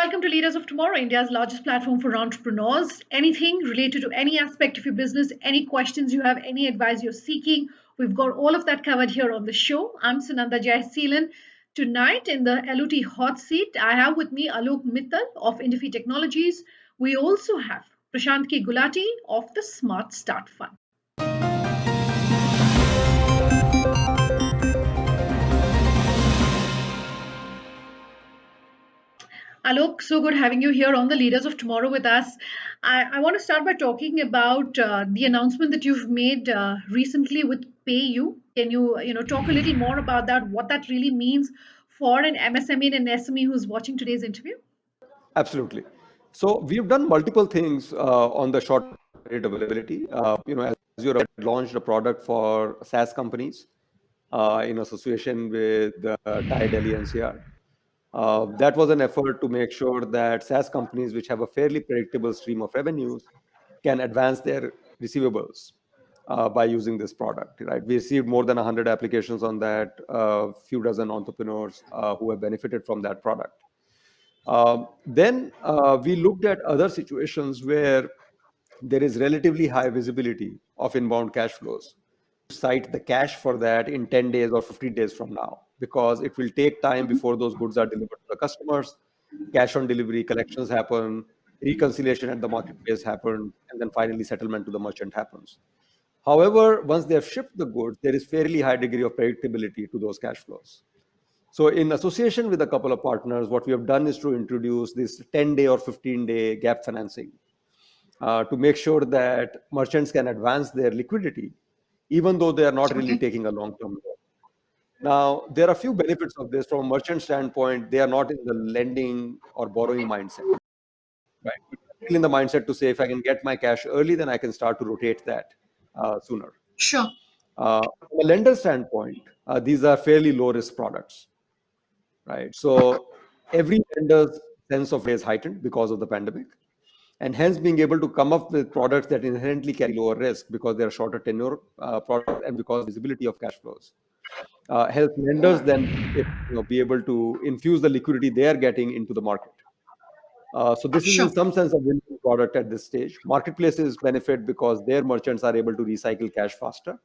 welcome to Leaders of Tomorrow, India's largest platform for entrepreneurs. Anything related to any aspect of your business, any questions you have, any advice you're seeking, we've got all of that covered here on the show. I'm Sunanda Jaiseelan. Tonight in the LOT hot seat, I have with me Alok Mittal of Indifi Technologies. We also have Prashant K Gulati of the SmartStart Fund. Alok, so good having you here on the Leaders of Tomorrow with us. I want to start by talking about the announcement that you've made recently with PayU. Can you talk a little more about that? What that really means for an MSME and an SME who's watching today's interview? Absolutely. So we've done multiple things on the short rate availability. As you launched a product for SaaS companies in association with TIE Delhi NCR. That was an effort to make sure that SaaS companies, which have a fairly predictable stream of revenues, can advance their receivables by using this product. Right? We received more than 100 applications on that, a few dozen entrepreneurs who have benefited from that product. Then we looked at other situations where there is relatively high visibility of inbound cash flows. Cite the cash for that in 10 days or 15 days from now, because it will take time before those goods are delivered to the customers. Cash on delivery, collections happen, reconciliation at the marketplace happen, and then finally settlement to the merchant happens. However, once they have shipped the goods, there is fairly high degree of predictability to those cash flows. So in association with a couple of partners, what we have done is to introduce this 10-day or 15-day gap financing to make sure that merchants can advance their liquidity, even though they are not really taking a long-term loan. Now, there are a few benefits of this. From a merchant standpoint, they are not in the lending or borrowing mindset. Right? Still in the mindset to say, if I can get my cash early, then I can start to rotate that sooner. Sure. From a lender standpoint, these are fairly low-risk products. Right? So every lender's sense of risk is heightened because of the pandemic. And hence being able to come up with products that inherently carry lower risk because they are shorter tenure products and because visibility of cash flows help lenders then be able to infuse the liquidity they are getting into the market. So this is in some sense a win-win product at this stage. Marketplaces benefit because their merchants are able to recycle cash faster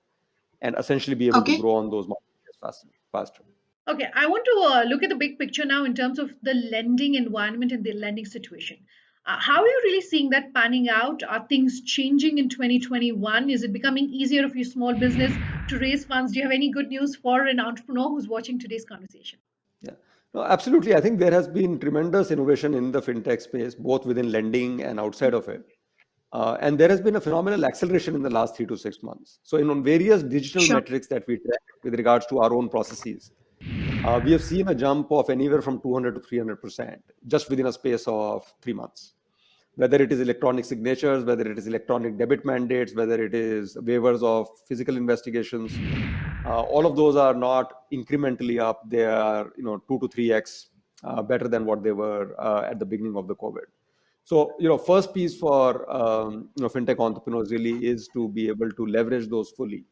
and essentially be able to grow on those marketplaces faster. Okay, I want to look at the big picture now in terms of the lending environment and the lending situation. How are you really seeing that panning out? Are things changing in 2021? Is it becoming easier for your small business to raise funds? Do you have any good news for an entrepreneur who's watching today's conversation? Yeah, no, absolutely. I think there has been tremendous innovation in the fintech space, both within lending and outside of it. And there has been a phenomenal acceleration in the last 3 to 6 months. So on various digital metrics that we track with regards to our own processes, we have seen a jump of anywhere from 200 to 300% just within a space of 3 months. Whether it is electronic signatures, whether it is electronic debit mandates, whether it is waivers of physical investigations, all of those are not incrementally up. They are 2 to 3x better than what they were at the beginning of the COVID. So first piece for fintech entrepreneurs really is to be able to leverage those fully.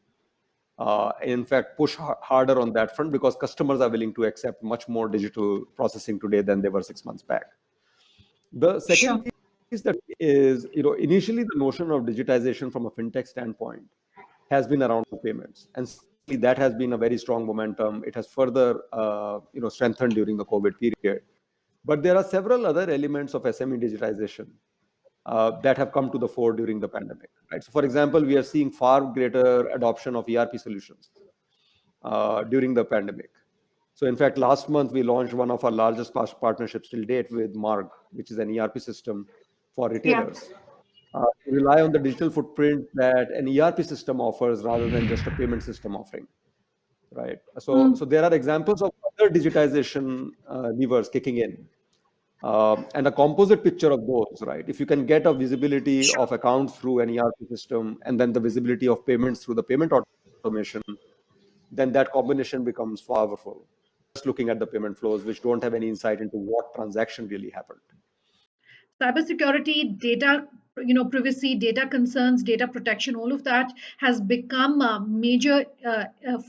In fact, push harder on that front because customers are willing to accept much more digital processing today than they were 6 months back. The second piece that is, initially the notion of digitization from a fintech standpoint has been around payments, and that has been a very strong momentum. It has further, strengthened during the COVID period. But there are several other elements of SME digitization that have come to the fore during the pandemic. Right? So, for example, we are seeing far greater adoption of ERP solutions during the pandemic. So, in fact, last month we launched one of our largest partnerships till date with Marg, which is an ERP system for retailers. To rely on the digital footprint that an ERP system offers rather than just a payment system offering. Right. So there are examples of other digitization levers kicking in. And a composite picture of those, right? If you can get a visibility of accounts through an ERP system and then the visibility of payments through the payment automation, then that combination becomes powerful. Just looking at the payment flows, which don't have any insight into what transaction really happened. Cybersecurity, data, privacy, data concerns, data protection, all of that has become major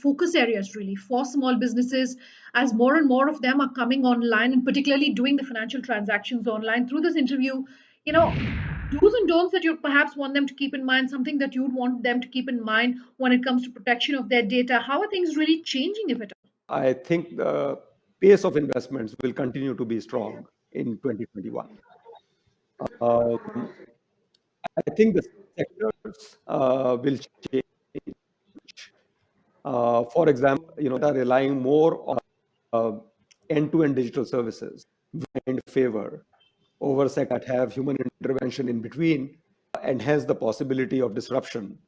focus areas really for small businesses, as more and more of them are coming online and particularly doing the financial transactions online. Through this interview, do's and don'ts that you perhaps want them to keep in mind, something that you'd want them to keep in mind when it comes to protection of their data. How are things really changing, if at I think the pace of investments will continue to be strong in 2021. Um, I think the sectors will change. For example, that are relying more on end-to-end digital services in favor over sectors that have human intervention in between, and hence the possibility of disruption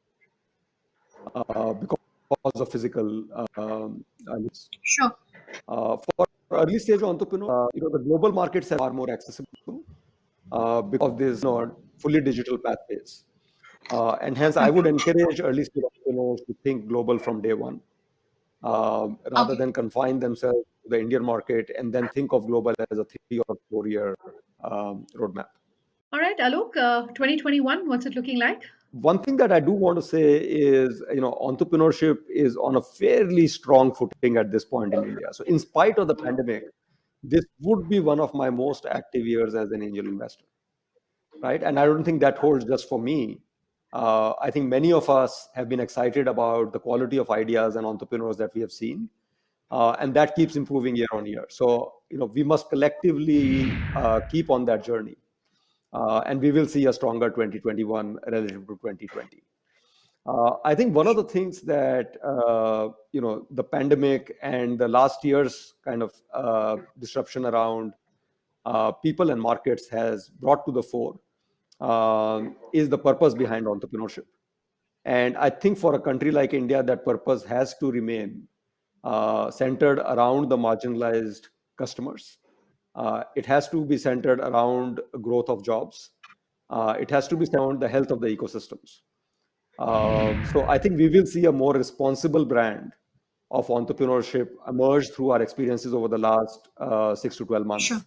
because of physical needs. all? For early stage entrepreneurs, the global markets are far more accessible because of these fully digital pathways. And hence, I would encourage early stage entrepreneurs to think global from day one, rather than confine themselves to the Indian market and then think of global as a 3 or 4 year roadmap. All right, Alok, 2021, what's it looking like? One thing that I do want to say is, entrepreneurship is on a fairly strong footing at this point in India. So, in spite of the pandemic, this would be one of my most active years as an angel investor, right? And I don't think that holds just for me. I think many of us have been excited about the quality of ideas and entrepreneurs that we have seen, and that keeps improving year on year. So, we must collectively keep on that journey, and we will see a stronger 2021 relative to 2020. I think one of the things that the pandemic and the last year's kind of disruption around people and markets has brought to the fore is the purpose behind entrepreneurship. And I think for a country like India, that purpose has to remain centered around the marginalized customers. It has to be centered around growth of jobs. It has to be around the health of the ecosystems. So I think we will see a more responsible brand of entrepreneurship emerge through our experiences over the last 6 to 12 Sure. months.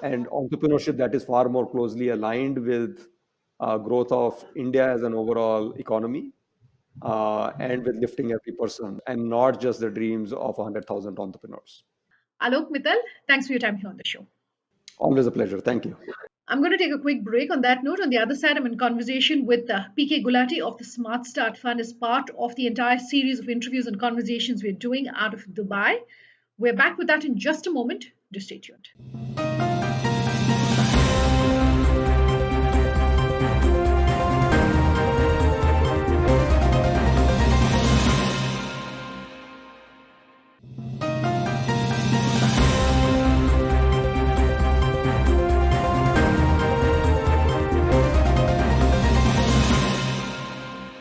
And entrepreneurship that is far more closely aligned with growth of India as an overall economy, and with lifting every person and not just the dreams of 100,000 entrepreneurs. Alok Mittal, thanks for your time here on the show. Always a pleasure. Thank you. I'm going to take a quick break on that note. On the other side, I'm in conversation with PK Gulati of the SmartStart Fund as part of the entire series of interviews and conversations we're doing out of Dubai. We're back with that in just a moment. Just stay tuned.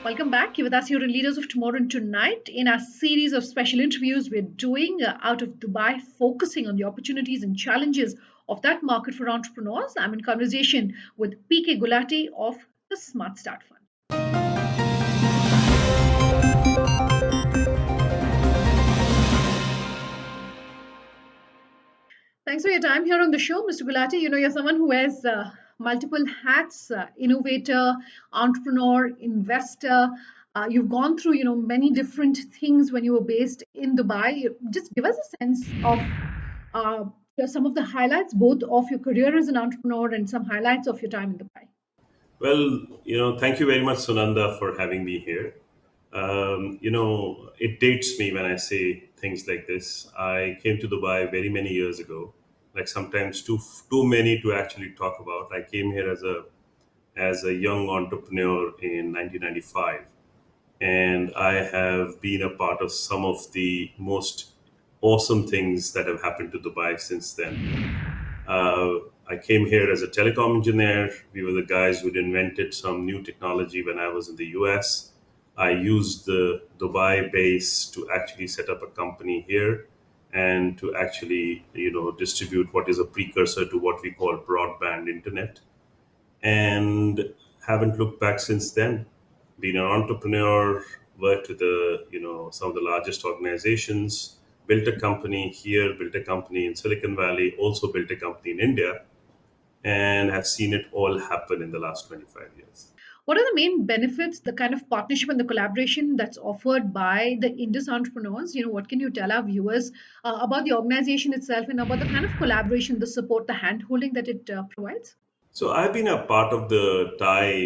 Welcome back. You're with us here in Leaders of Tomorrow and Tonight in our series of special interviews we're doing out of Dubai, focusing on the opportunities and challenges of that market for entrepreneurs. I'm in conversation with PK Gulati of the SmartStart Fund. Thanks for your time here on the show, Mr. Gulati. You're someone who has multiple hats, innovator, entrepreneur, investor. You've gone through, many different things when you were based in Dubai. Just give us a sense of some of the highlights, both of your career as an entrepreneur and some highlights of your time in Dubai. Well, thank you very much, Sunanda, for having me here. It dates me when I say things like this. I came to Dubai very many years ago, like sometimes too many to actually talk about. I came here as a young entrepreneur in 1995, and I have been a part of some of the most awesome things that have happened to Dubai since then. Uh, I came here as a telecom engineer. We were the guys who invented some new technology when I was in the US. I used the Dubai base to actually set up a company here and to actually, distribute what is a precursor to what we call broadband internet, and haven't looked back since then. Been an entrepreneur, worked with some of the largest organizations, built a company here, built a company in Silicon Valley, also built a company in India, and have seen it all happen in the last 25 years. What are the main benefits, the kind of partnership and the collaboration that's offered by the Indus entrepreneurs? What can you tell our viewers about the organization itself and about the kind of collaboration, the support, the hand holding that it provides? So I've been a part of the Thai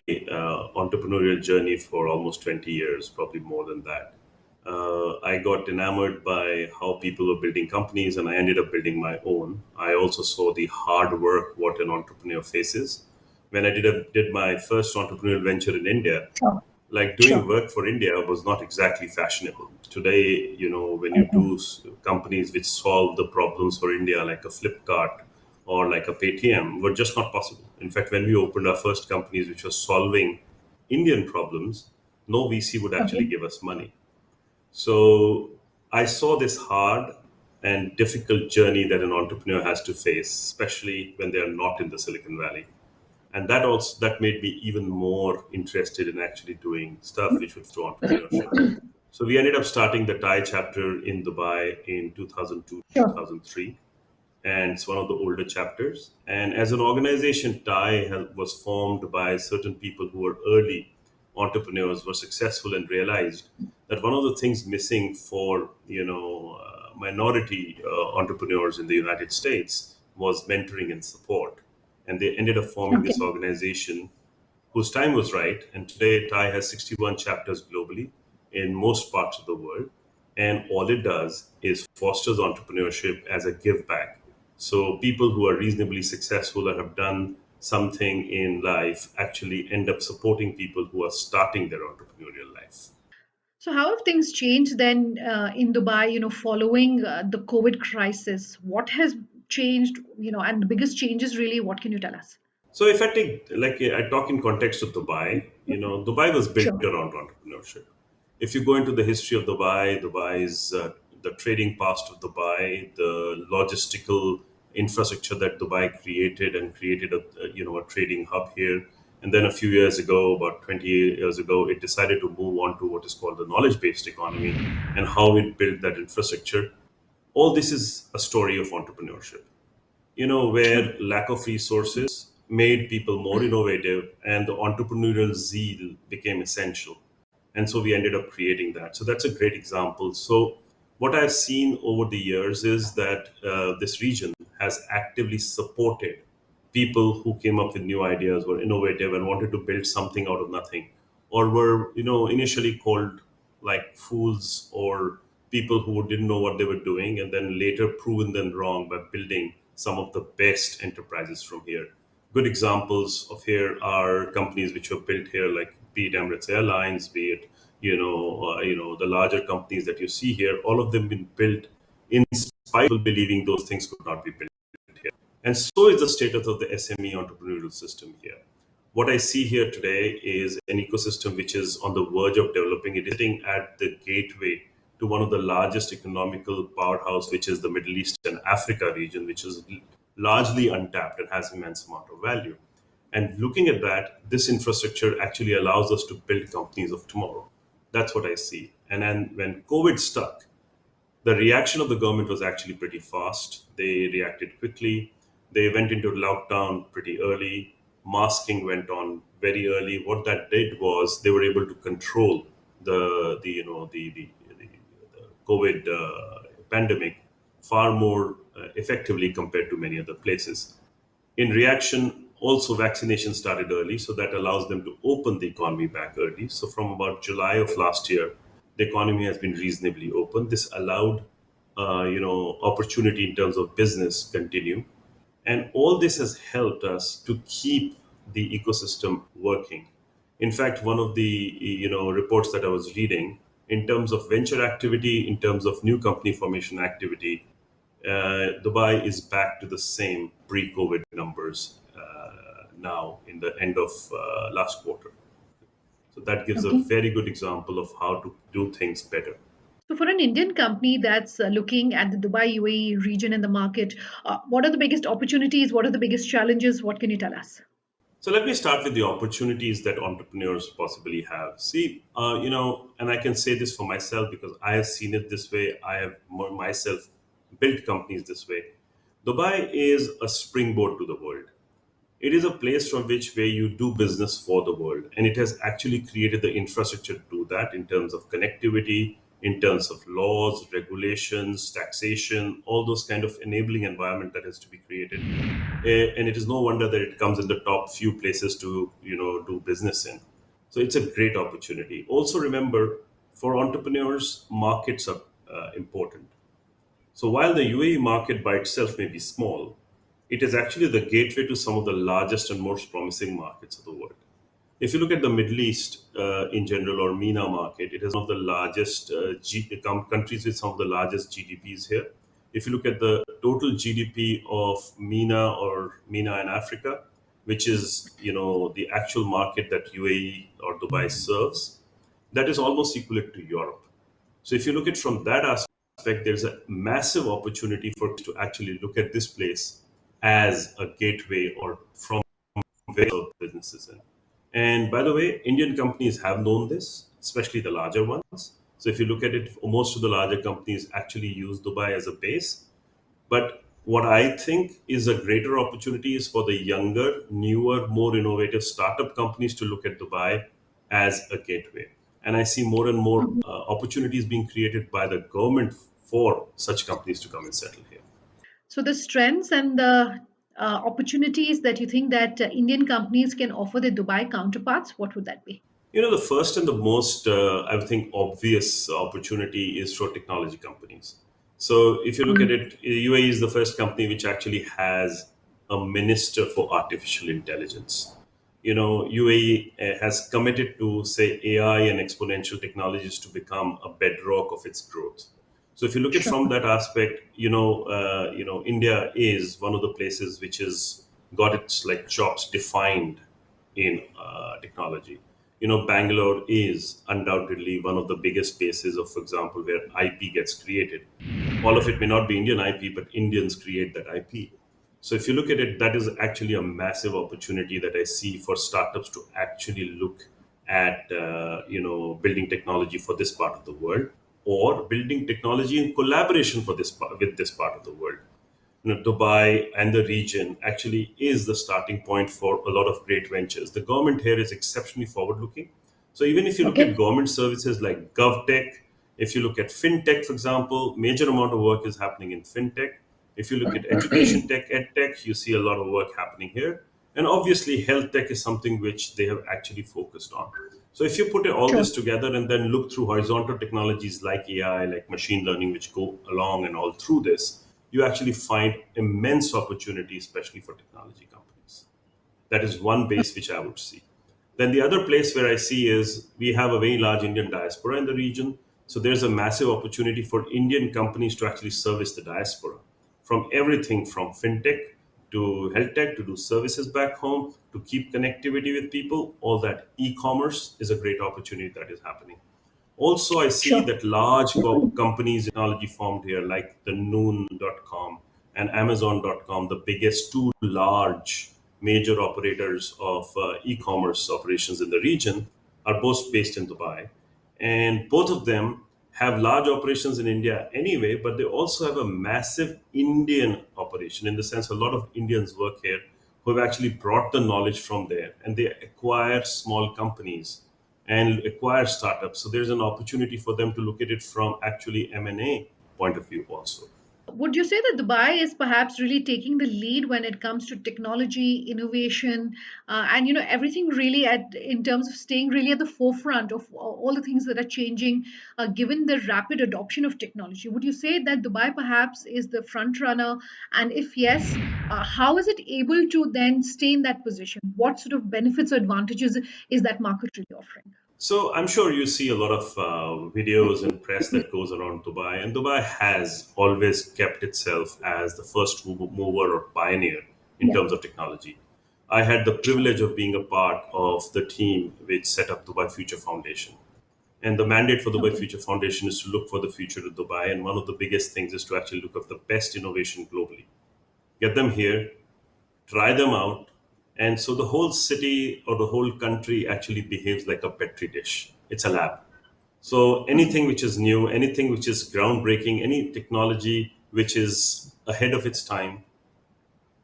entrepreneurial journey for almost 20 years, probably more than that. I got enamored by how people were building companies, and I ended up building my own. I also saw the hard work what an entrepreneur faces. When I did my first entrepreneurial venture in India, Sure. like doing Sure. work for India was not exactly fashionable. Today, when you do companies which solve the problems for India, like a Flipkart or like a Paytm, were just not possible. In fact, when we opened our first companies which were solving Indian problems, no VC would actually Okay. give us money. So I saw this hard and difficult journey that an entrepreneur has to face, especially when they are not in the Silicon Valley. And that made me even more interested in actually doing stuff which was through entrepreneurship. So we ended up starting the Thai chapter in Dubai in 2002, Sure. 2003, and it's one of the older chapters. And as an organization, was formed by certain people who were early entrepreneurs, were successful, and realized that one of the things missing for minority entrepreneurs in the United States was mentoring and support. And they ended up forming Okay. this organization whose time was right. And today, Thai has 61 chapters globally in most parts of the world. And all it does is fosters entrepreneurship as a give back. So people who are reasonably successful or have done something in life actually end up supporting people who are starting their entrepreneurial life. So, how have things changed then in Dubai, following the COVID crisis? What has changed, and the biggest changes really, what can you tell us? So if I take, like, I talk in context of Dubai, Dubai was built Sure. around entrepreneurship. If you go into the history of Dubai, Dubai is the trading past of Dubai, the logistical infrastructure that Dubai created and created a trading hub here. And then a few years ago, about 20 years ago, it decided to move on to what is called the knowledge-based economy and how it built that infrastructure. All this is a story of entrepreneurship, Sure. where lack of resources made people more innovative and the entrepreneurial zeal became essential. And so we ended up creating that. So that's a great example. So, what I've seen over the years is that this region has actively supported people who came up with new ideas, were innovative, and wanted to build something out of nothing, or were initially called like fools or people who didn't know what they were doing, and then later proven them wrong by building some of the best enterprises from here. Good examples of here are companies which were built here, like be it Emirates Airlines, be it the larger companies that you see here. All of them been built in spite of believing those things could not be built here. And so is the status of the SME entrepreneurial system here. What I see here today is an ecosystem which is on the verge of developing. It is sitting at the gateway to one of the largest economical powerhouse, which is the Middle East and Africa region, which is largely untapped and has immense amount of value. And looking at that, this infrastructure actually allows us to build companies of tomorrow. That's what I see. And then when COVID stuck, the reaction of the government was actually pretty fast. They reacted quickly. They went into lockdown pretty early. Masking went on very early. What that did was they were able to control the COVID pandemic far more effectively compared to many other places. In reaction, also vaccination started early, so that allows them to open the economy back early. So from about July of last year, the economy has been reasonably open. This allowed, opportunity in terms of business continue, and all this has helped us to keep the ecosystem working. In fact, one of the reports that I was reading in terms of venture activity, in terms of new company formation activity, Dubai is back to the same pre-COVID numbers now in the end of last quarter. So that gives a Okay. very good example of how to do things better. So, for an Indian company that's looking at the Dubai UAE region and the market, what are the biggest opportunities? What are the biggest challenges? What can you tell us? So let me start with the opportunities that entrepreneurs possibly have. See, and I can say this for myself because I have seen it this way. I have myself built companies this way. Dubai is a springboard to the world. It is a place from which where you do business for the world, and it has actually created the infrastructure to do that in terms of connectivity, in terms of laws, regulations, taxation, all those kind of enabling environment that has to be created. And it is no wonder that it comes in the top few places to do business in. So it's a great opportunity. Also remember, for entrepreneurs, markets are important. So while the UAE market by itself may be small, it is actually the gateway to some of the largest and most promising markets of the world. If you look at the Middle East in general, or MENA market, it is one of the largest countries with some of the largest GDPs here. If you look at the total GDP of MENA, or MENA and Africa, which is the actual market that UAE or Dubai serves, that is almost equivalent to Europe. So if you look at from that aspect, there's a massive opportunity for to actually look at this place as a gateway, or from where businesses in. And by the way, Indian companies have known this, especially the larger ones. So if you look at it, most of the larger companies actually use Dubai as a base. But what I think is a greater opportunity is for the younger, newer, more innovative startup companies to look at Dubai as a gateway. And I see more and more opportunities being created by the government for such companies to come and settle here. So the strengths and the opportunities that you think that Indian companies can offer their Dubai counterparts, what would that be? The first and the most, I would think, obvious opportunity is for technology companies. So if you look at it, UAE is the first company which actually has a minister for artificial intelligence. UAE has committed to say AI and exponential technologies to become a bedrock of its growth. So if you look at Sure. from that aspect, India is one of the places which has got its like chops defined in technology. Bangalore is undoubtedly one of the biggest spaces of, for example, where IP gets created. All of it may not be Indian IP, but Indians create that IP. So if you look at it, that is actually a massive opportunity that I see for startups to actually look at, building technology for this part of the world, or building technology in collaboration for with this part of the world. Dubai and the region actually is the starting point for a lot of great ventures. The government here is exceptionally forward looking. So even if you look at Okay. government services like GovTech, if you look at FinTech, for example, major amount of work is happening in FinTech. If you look at education tech, EdTech, you see a lot of work happening here. And obviously, health tech is something which they have actually focused on. So if you put all Sure. this together and then look through horizontal technologies like AI, like machine learning, which go along and all through this, you actually find immense opportunity, especially for technology companies. That is one base which I would see. Then the other place where I see is we have a very large Indian diaspora in the region. So there's a massive opportunity for Indian companies to actually service the diaspora, from everything from fintech to health tech to do services back home to keep connectivity with people. All that e-commerce is a great opportunity that is happening. Also, I see Sure. that large companies in technology formed here, like the Noon.com and Amazon.com, the biggest two large major operators of e-commerce operations in the region, are both based in Dubai. And both of them have large operations in India anyway, but they also have a massive Indian operation, in the sense a lot of Indians work here who have actually brought the knowledge from there, and they acquire small companies and acquire startups. So there's an opportunity for them to look at it from actually M&A point of view also. Would you say that Dubai is perhaps really taking the lead when it comes to technology, innovation, and everything really at in terms of staying really at the forefront of all the things that are changing, given the rapid adoption of technology? Would you say that Dubai perhaps is the front runner? And if yes, how is it able to then stay in that position? What sort of benefits or advantages is that market really offering? So I'm sure you see a lot of videos and press that goes around Dubai, and Dubai has always kept itself as the first mover or pioneer in Yeah. terms of technology. I had the privilege of being a part of the team which set up Dubai Future Foundation. And the mandate for Dubai Okay. Future Foundation is to look for the future of Dubai. And one of the biggest things is to actually look at the best innovation globally, get them here, try them out. And so the whole city or the whole country actually behaves like a petri dish. It's a lab. So Okay. anything which is new, anything which is groundbreaking, any technology which is ahead of its time,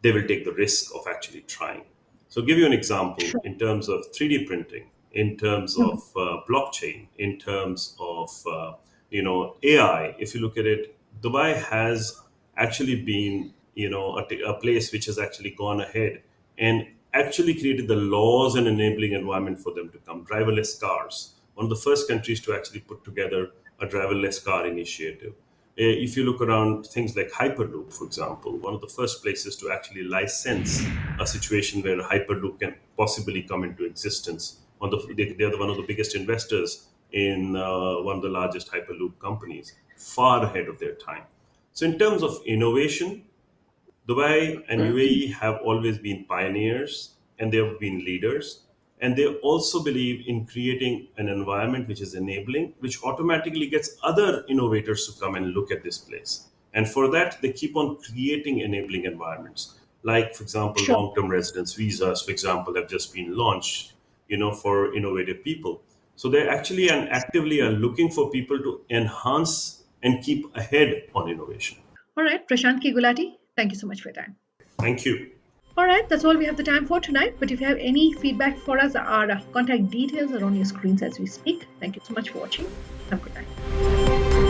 they will take the risk of actually trying. So, give you an example Sure. in terms of 3D printing, in terms of blockchain, in terms of AI. If you look at it, Dubai has actually been a place which has actually gone ahead and actually created the laws and enabling environment for them to come. Driverless cars, one of the first countries to actually put together a driverless car initiative. If you look around things like Hyperloop, for example, one of the first places to actually license a situation where a Hyperloop can possibly come into existence. They're one of the biggest investors in one of the largest Hyperloop companies, far ahead of their time. So, in terms of innovation, Dubai and UAE have always been pioneers and they have been leaders. And they also believe in creating an environment which is enabling, which automatically gets other innovators to come and look at this place. And for that, they keep on creating enabling environments. Like, for example, Sure. long-term residence visas, for example, have just been launched, for innovative people. So they actually and actively are looking for people to enhance and keep ahead on innovation. All right, Prashant K Gulati, thank you so much for your time. Thank you. All right, that's all we have the time for tonight. But if you have any feedback for us, our contact details are on your screens as we speak. Thank you so much for watching. Have a good night.